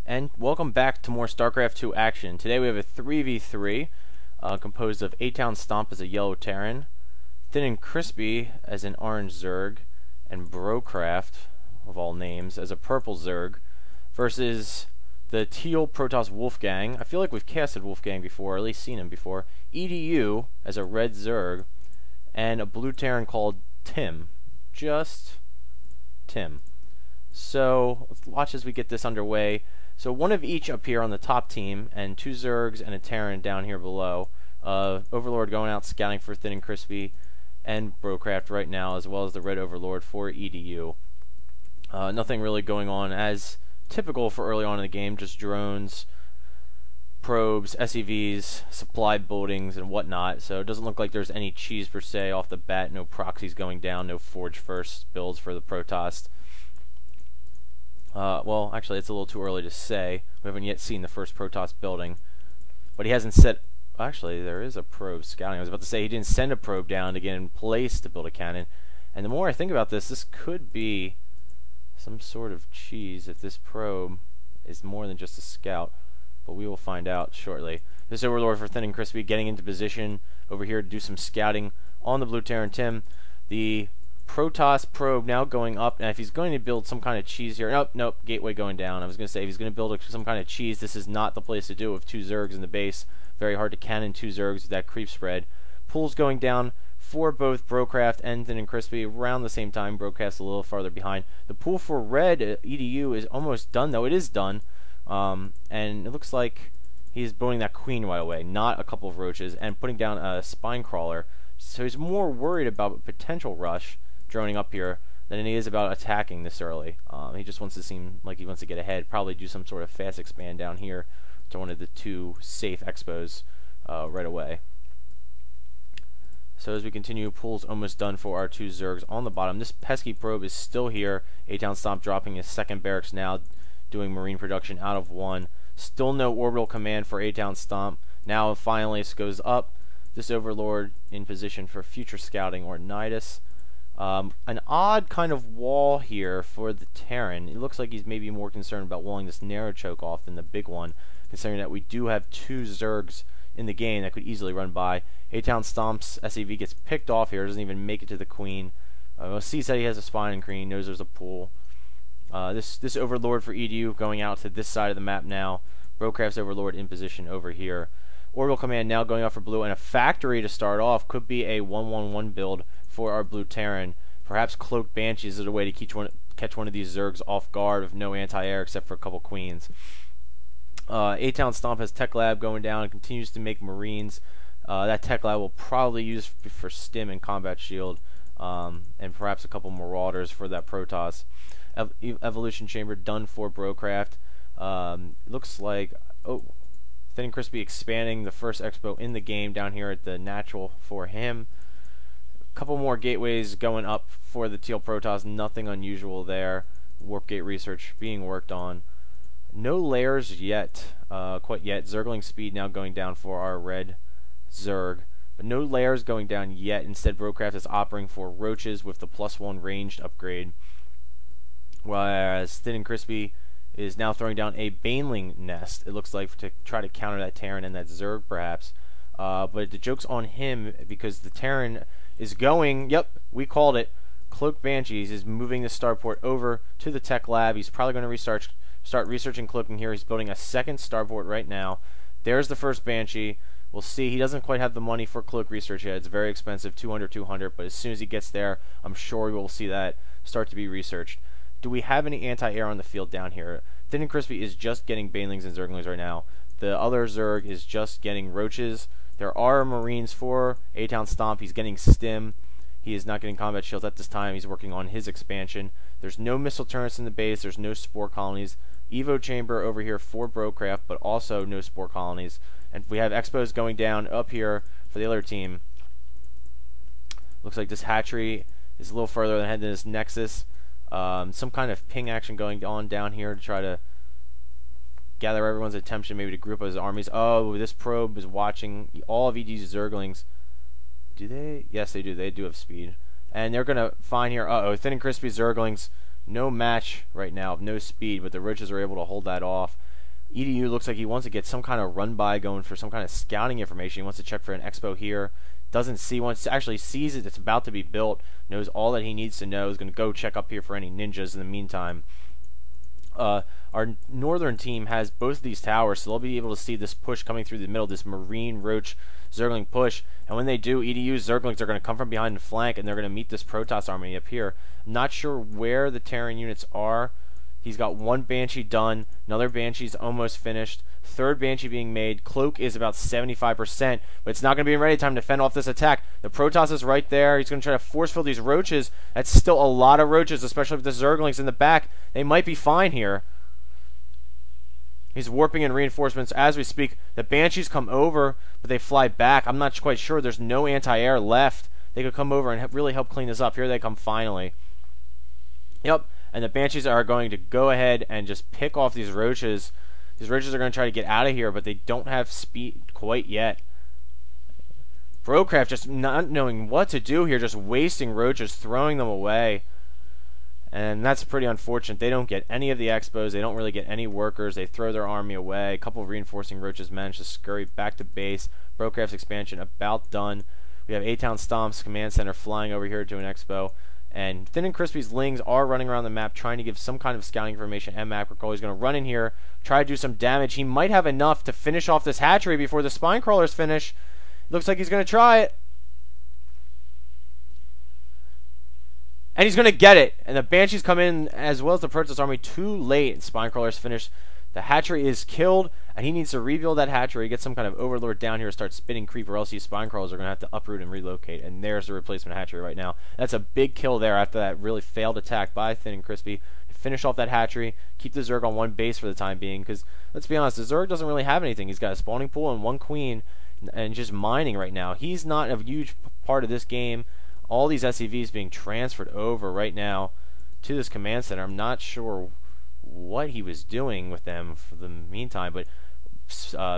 And welcome back to more StarCraft 2 action. Today we have a 3v3 composed of A-Town Stomp as a yellow Terran, Thin and Crispy as an orange Zerg, and Brocraft, of all names, as a purple Zerg, versus the teal Protoss Wolfgang. I feel like we've casted Wolfgang before, or at least seen him before. EDU as a red Zerg, and a blue Terran called Tim. Just Tim. So let's watch as we get this underway. So one of each up here on the top team, and two Zergs and a Terran down here below. Overlord going out scouting for Thin and Crispy, and Brocraft right now, as well as the Red Overlord for EDU. Nothing really going on as typical for early on in the game, just drones, probes, SEVs, supply buildings, and whatnot. So it doesn't look like there's any cheese per se off the bat, no proxies going down, no Forge First builds for the Protoss. Well, actually, it's a little too early to say. We haven't yet seen the first Protoss building. But he hasn't set... Actually, there is a probe scouting. I was about to say he didn't send a probe down to get in place to build a cannon. And the more I think about this, this could be some sort of cheese if this probe is more than just a scout. But we will find out shortly. This Overlord for Thin and Crispy getting into position over here to do some scouting on the blue Terran Tim. The Protoss probe now going up, and if he's going to build some kind of cheese here, nope, gateway going down. I was going to say, if he's going to build some kind of cheese, this is not the place to do it with two Zergs in the base. Very hard to cannon two Zergs with that creep spread. Pools going down for both Brocraft and Thin and Crispy around the same time. Brocraft's a little farther behind. The pool for red EDU is almost done, though. It is done, and it looks like he's building that queen right away, not a couple of roaches, and putting down a spine crawler. So he's more worried about a potential rush droning up here than he is about attacking this early. He just wants to seem like he wants to get ahead, probably do some sort of fast expand down here to one of the two safe expos right away. So as we continue, pool's almost done for our two Zergs on the bottom. This pesky probe is still here. A-Town Stomp dropping his second barracks now, doing marine production out of one. Still no orbital command for A-Town Stomp. Now finally this goes up. This Overlord in position for future scouting or Nidus. An odd kind of wall here for the Terran. It looks like he's maybe more concerned about walling this narrow choke off than the big one, considering that we do have two Zergs in the game that could easily run by. A-Town Stomp's SEV gets picked off here, doesn't even make it to the queen. Sees that he has a spine and queen, knows there's a pool. This Overlord for EDU going out to this side of the map now. Brocraft's Overlord in position over here. Orbital command now going out for blue, and a factory to start off. Could be a 1-1-1 build for our blue Terran. Perhaps Cloaked Banshees is a way to catch one of these Zergs off guard with no anti-air except for a couple queens. A-Town Stomp has Tech Lab going down and continues to make Marines. That Tech Lab will probably use for Stim and Combat Shield, and perhaps a couple Marauders for that Protoss. Evolution Chamber done for Brocraft. Looks like... Thin and Crispy expanding the first expo in the game down here at the natural for him. A couple more gateways going up for the teal Protoss, nothing unusual there. Warp gate research being worked on. No layers yet, quite yet. Zergling speed now going down for our red Zerg, but no layers going down yet. Instead, Brocraft is opting for roaches with the +1 ranged upgrade, whereas Thin and Crispy is now throwing down a Baneling nest, it looks like, to try to counter that Terran and that Zerg, perhaps. But the joke's on him, because the Terran is going... Yep, we called it. Cloaked Banshees is moving the starport over to the Tech Lab. He's probably going to start researching cloaking here. He's building a second starport right now. There's the first Banshee. We'll see. He doesn't quite have the money for cloak research yet. It's very expensive, 200, but as soon as he gets there, I'm sure we will see that start to be researched. Do we have any anti-air on the field down here? Thin and Crispy is just getting Banelings and Zerglings right now. The other Zerg is just getting roaches. There are Marines for A-Town Stomp. He's getting Stim. He is not getting combat shields at this time. He's working on his expansion. There's no missile turrets in the base. There's no spore colonies. Evo chamber over here for Brocraft, but also no spore colonies. And we have expos going down up here for the other team. Looks like this hatchery is a little further ahead than this nexus. Some kind of ping action going on down here to try to gather everyone's attention, maybe to group up his armies. Oh, this probe is watching all of ED's Zerglings. Do they? Yes, they do. They do have speed. And they're going to find here, Thin and Crispy Zerglings, no match right now, no speed, but the roaches are able to hold that off. EDU looks like he wants to get some kind of run by going for some kind of scouting information. He wants to check for an expo here. Doesn't see one. Actually sees it. It's about to be built. Knows all that he needs to know. Is going to go check up here for any ninjas in the meantime. Our northern team has both of these towers, so they'll be able to see this push coming through the middle, this Marine Roach Zergling push. And when they do, EDU's Zerglings are going to come from behind and flank, and they're going to meet this Protoss army up here. I'm not sure where the Terran units are. He's got one Banshee done. Another Banshee's almost finished. Third Banshee being made. Cloak is about 75%, but it's not going to be ready time to fend off this attack. The Protoss is right there. He's going to try to force fill these Roaches. That's still a lot of Roaches, especially with the Zerglings in the back. They might be fine here. He's warping in reinforcements as we speak. The Banshees come over, but they fly back. I'm not quite sure. There's no anti-air left. They could come over and really help clean this up. Here they come finally. Yep. And the Banshees are going to go ahead and just pick off these Roaches. These Roaches are going to try to get out of here, but they don't have speed quite yet. Brocraft just not knowing what to do here, just wasting Roaches, throwing them away. And that's pretty unfortunate. They don't get any of the expos. They don't really get any workers. They throw their army away. A couple of reinforcing Roaches manage to scurry back to base. Brocraft's expansion about done. We have A-Town Stomp's command center flying over here to an expo. And Thin and Crispy's Lings are running around the map trying to give some kind of scouting information and map recall. He's going to run in here, try to do some damage. He might have enough to finish off this hatchery before the spine crawlers finish. Looks like he's going to try it. And he's going to get it. And the Banshees come in as well as the Protoss army too late. And spine crawlers finish. The hatchery is killed, and he needs to rebuild that hatchery, get some kind of overlord down here, start spinning creep, or else these spine crawlers are going to have to uproot and relocate. And there's the replacement hatchery right now. That's a big kill there after that really failed attack by Thin and Crispy. Finish off that hatchery, keep the Zerg on one base for the time being, because let's be honest, the Zerg doesn't really have anything. He's got a spawning pool and one queen, and just mining right now. He's not a huge part of this game. All these SCVs being transferred over right now to this command center. I'm not sure what he was doing with them for the meantime, but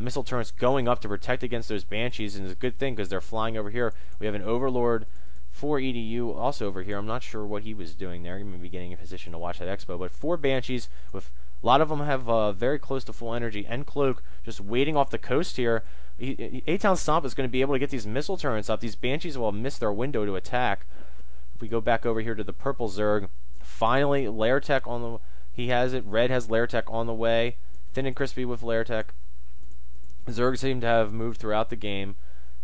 missile turrets going up to protect against those Banshees, and it's a good thing because they're flying over here. We have an Overlord for EDU also over here. I'm not sure what he was doing there. He may be getting in position to watch that expo, but 4 Banshees, with a lot of them have very close to full energy, and Cloak just waiting off the coast here. A-Town Stomp is going to be able to get these missile turrets up. These Banshees will miss their window to attack. If we go back over here to the purple Zerg, finally Lair Tech on the... He has it. Red has Lair Tech on the way. Thin and Crispy with Lair Tech. Zerg seem to have moved throughout the game.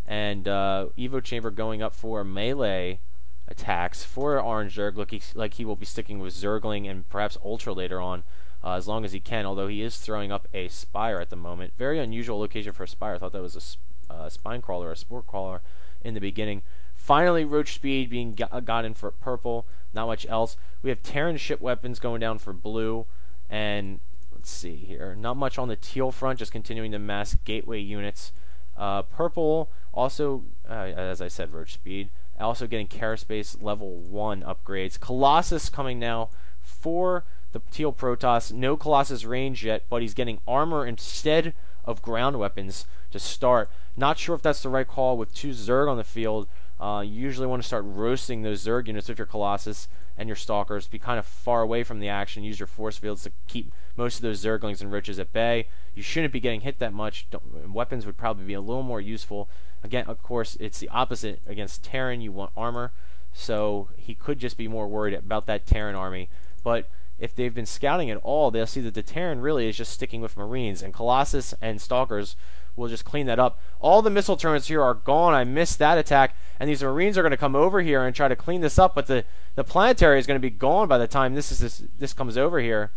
And Evo Chamber going up for melee attacks for Orange Zerg. Like he will be sticking with Zergling and perhaps Ultra later on, as long as he can. Although he is throwing up a Spire at the moment. Very unusual location for a Spire. I thought that was a Spine Crawler or a Sport Crawler in the beginning. Finally, Roach Speed being got in for purple. Not much else. We have Terran ship weapons going down for blue. And let's see here. Not much on the teal front. Just continuing to mass gateway units. Purple also, as I said, Roach Speed. Also getting Caraspace level 1 upgrades. Colossus coming now for the teal Protoss. No Colossus range yet, but he's getting armor instead of ground weapons to start. Not sure if that's the right call with 2 Zerg on the field. You usually want to start roasting those Zerg units with your Colossus and your Stalkers. Be kind of far away from the action. Use your force fields to keep most of those Zerglings and Roaches at bay. You shouldn't be getting hit that much. Weapons would probably be a little more useful. Again, of course, it's the opposite against Terran. You want armor, so he could just be more worried about that Terran army. But if they've been scouting at all, they'll see that the Terran really is just sticking with Marines, and Colossus and Stalkers will just clean that up. All the missile turrets here are gone. I missed that attack, and these Marines are going to come over here and try to clean this up, but the planetary is going to be gone by the time this comes over here.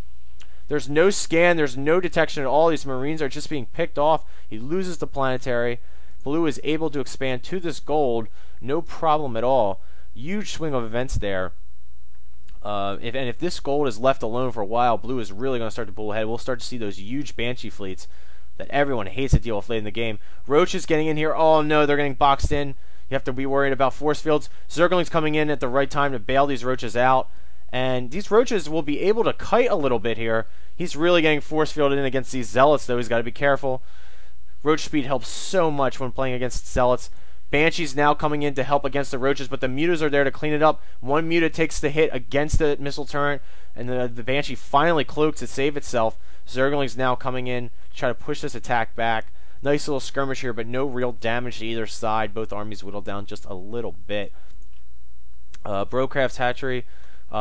There's no scan, there's no detection at all. These Marines are just being picked off. He loses the planetary. Blue is able to expand to this gold, no problem at all. Huge swing of events there. If this gold is left alone for a while, Blue is really going to start to pull ahead. We'll start to see those huge Banshee fleets that everyone hates to deal with late in the game. Roach is getting in here. Oh no, they're getting boxed in. You have to be worried about force fields. Zergling's coming in at the right time to bail these Roaches out. And these Roaches will be able to kite a little bit here. He's really getting force fielded in against these Zealots, though. He's got to be careful. Roach Speed helps so much when playing against Zealots. Banshee's now coming in to help against the Roaches, but the Mutas are there to clean it up. One Muta takes the hit against the missile turret, and the Banshee finally cloaks to save itself. Zergling's now coming in try to push this attack back. Nice little skirmish here, but no real damage to either side. Both armies whittled down just a little bit. Brocraft's hatchery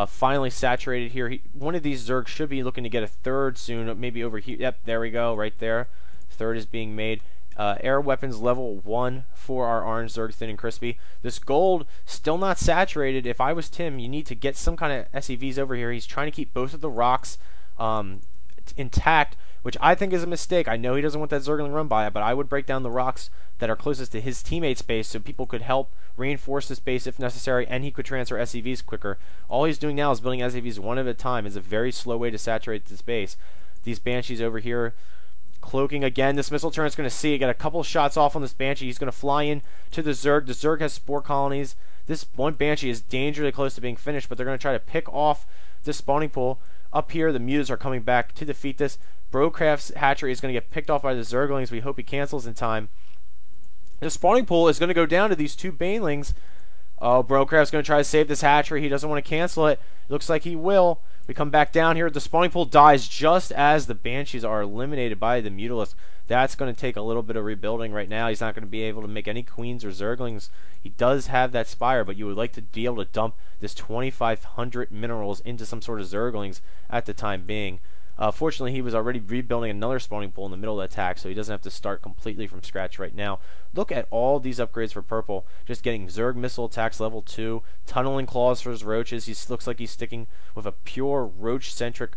finally saturated here. One of these Zergs should be looking to get a third soon, maybe over here. Yep, there we go, right there. Third is being made. Air weapons level 1 for our orange Zerg, thin and crispy. This gold still not saturated. If I was Tim, you need to get some kind of SEVs over here. He's trying to keep both of the rocks intact, which I think is a mistake. I know he doesn't want that Zergling run by it, but I would break down the rocks that are closest to his teammate's base so people could help reinforce this base if necessary, and he could transfer SEVs quicker. All he's doing now is building SEVs one at a time. Is a very slow way to saturate this base. These Banshees over here cloaking again. This missile turret is going to see. Get a couple shots off on this Banshee. He's going to fly in to the Zerg. The Zerg has spore colonies. This one Banshee is dangerously close to being finished, but they're going to try to pick off this spawning pool. Up here, the Mutas are coming back to defeat this. Brocraft's hatchery is going to get picked off by the Zerglings. We hope he cancels in time. The spawning pool is going to go down to these two Banelings. Oh, Brocraft's going to try to save this hatchery. He doesn't want to cancel it. It looks like he will. We come back down here. The spawning pool dies just as the Banshees are eliminated by the Mutalisk. That's going to take a little bit of rebuilding right now. He's not going to be able to make any Queens or Zerglings. He does have that Spire, but you would like to be able to dump this 2,500 minerals into some sort of Zerglings at the time being. Fortunately, he was already rebuilding another spawning pool in the middle of the attack, so he doesn't have to start completely from scratch right now. Look at all these upgrades for purple. Just getting Zerg missile attacks level 2, tunneling claws for his roaches. He looks like he's sticking with a pure roach-centric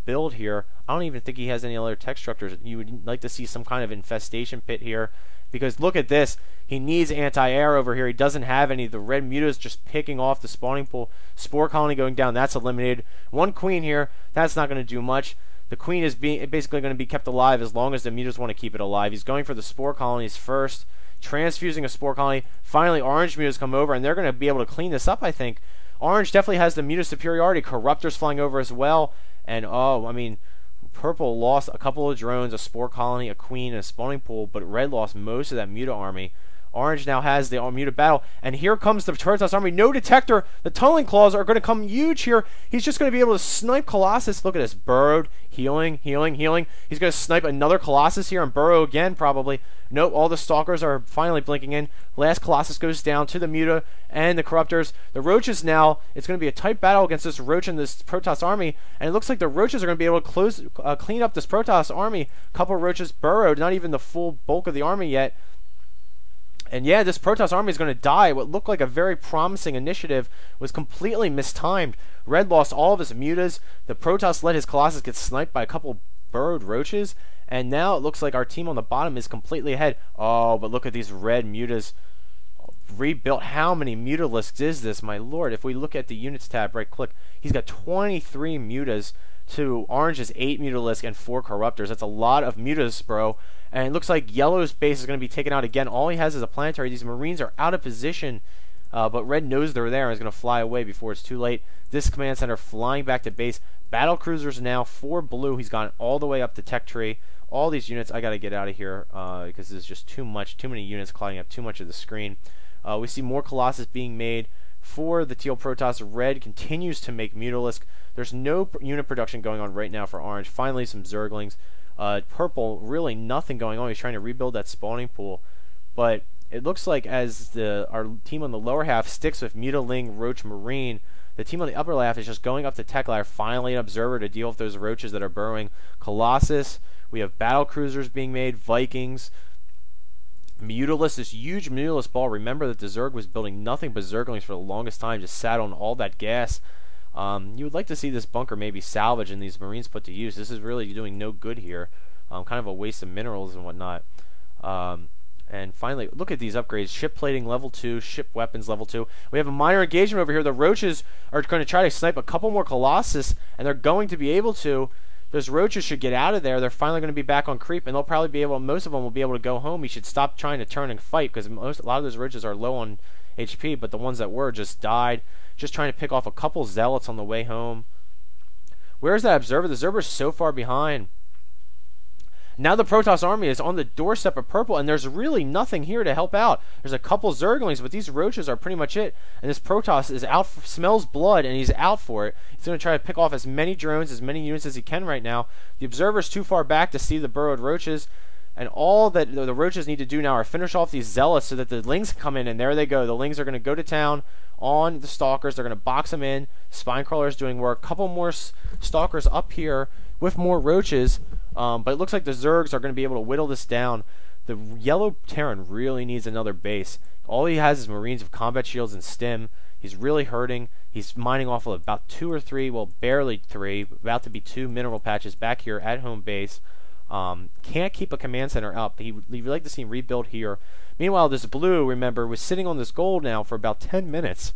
build here. I don't even think he has any other tech structures. You would like to see some kind of infestation pit here, because look at this. He needs anti-air over here. He doesn't have any. The red mutas just picking off the spawning pool. Spore colony going down. That's eliminated. One queen here. That's not going to do much. The queen is basically going to be kept alive as long as the mutas want to keep it alive. He's going for the spore colonies first. Transfusing a spore colony. Finally, orange mutas come over, and they're going to be able to clean this up, I think. Orange definitely has the muta superiority. Corruptors flying over as well. And, oh, I mean, purple lost a couple of drones, a spore colony, a queen, and a spawning pool, but red lost most of that muta army. Orange now has the muta battle, and here comes the Protoss army. No detector. The tunneling claws are going to come huge here. He's just going to be able to snipe Colossus. Look at this. Burrowed. Healing, healing, healing. He's going to snipe another Colossus here and burrow again, probably. Nope, all the Stalkers are finally blinking in. Last Colossus goes down to the muta and the Corruptors. The Roaches now, it's going to be a tight battle against this Roach and this Protoss army, and it looks like the Roaches are going to be able to clean up this Protoss army. A couple of Roaches burrowed, not even the full bulk of the army yet. And yeah, this Protoss army is going to die. What looked like a very promising initiative was completely mistimed. Red lost all of his mutas. The Protoss let his Colossus get sniped by a couple burrowed Roaches. And now it looks like our team on the bottom is completely ahead. Oh, but look at these red mutas. Rebuilt. How many Mutalisks is this, my lord? If we look at the units tab, right click, he's got 23 mutas to Orange's 8 Mutalisk and 4 Corruptors. That's a lot of mutas, bro. And it looks like Yellow's base is going to be taken out again. All he has is a planetary. These Marines are out of position, but Red knows they're there and is going to fly away before it's too late. This command center flying back to base. Battle cruisers now for blue. He's gone all the way up the tech tree. All these units, I got to get out of here because there's just too many units clogging up too much of the screen. We see more Colossus being made for the Teal Protoss. Red continues to make Mutalisk. There's no unit production going on right now for Orange. Finally, some Zerglings. Purple, really nothing going on. He's trying to rebuild that spawning pool. But it looks like as our team on the lower half sticks with Mutaling, Roach, Marine, the team on the upper half is just going up the tech ladder. Finally, an Observer to deal with those Roaches that are burrowing. Colossus. We have battle cruisers being made. Vikings. Mutalisk, this huge Mutalisk ball. Remember that the Zerg was building nothing but Zerglings for the longest time. Just sat on all that gas. You would like to see this bunker maybe salvaged and these Marines put to use. This is really doing no good here. Kind of a waste of minerals and whatnot. And finally, look at these upgrades. Ship plating level 2, ship weapons level 2. We have a minor engagement over here. The Roaches are going to try to snipe a couple more Colossus, and they're going to be able to. Those Roaches should get out of there. They're finally going to be back on creep, and they'll probably be able, most of them will be able to go home. You should stop trying to turn and fight, because a lot of those Roaches are low on HP, but the ones that were just died. Just trying to pick off a couple Zealots on the way home. Where's that Observer? The Observer's so far behind. Now the Protoss army is on the doorstep of purple, and there's really nothing here to help out. There's a couple Zerglings, but these roaches are pretty much it. And this Protoss is out, smells blood, and he's out for it. He's going to try to pick off as many drones, as many units as he can right now. The Observer's too far back to see the burrowed roaches, and all that the roaches need to do now are finish off these Zealots so that the Lings come in, and there they go. The Lings are going to go to town on the Stalkers. They're going to box them in. Spinecrawler's doing work. Couple more Stalkers up here with more roaches. But it looks like the Zergs are going to be able to whittle this down. The yellow Terran really needs another base. All he has is Marines with combat shields and stim. He's really hurting. He's mining off of about 2 or 3, well, barely 3, about to be 2 mineral patches back here at home base. Can't keep a command center up. He'd like to see him rebuild here. Meanwhile, this blue, remember, was sitting on this gold now for about 10 minutes.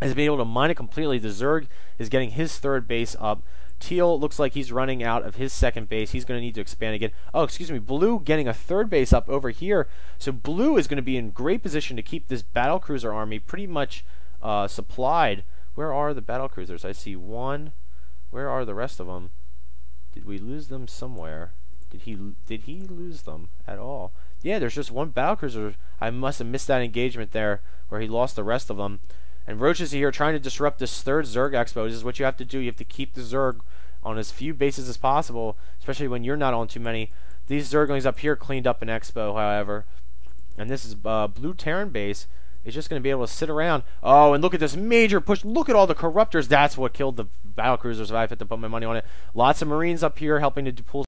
Has been able to mine it completely. The Zerg is getting his 3rd base up. Teal looks like he's running out of his 2nd base. He's going to need to expand again. Oh, excuse me. Blue getting a 3rd base up over here. So Blue is going to be in great position to keep this battlecruiser army pretty much supplied. Where are the battlecruisers? I see 1. Where are the rest of them? Did we lose them somewhere? Did he lose them at all? Yeah, there's just 1 battlecruiser. I must have missed that engagement there where he lost the rest of them. And Roach is here trying to disrupt this 3rd Zerg Expo. This is what you have to do. You have to keep the Zerg on as few bases as possible, especially when you're not on too many. These Zerglings up here cleaned up an Expo, however. And this is Blue Terran base. Is just going to be able to sit around. Oh, and look at this major push. Look at all the Corruptors. That's what killed the battlecruisers if I had to put my money on it. Lots of Marines up here helping to pull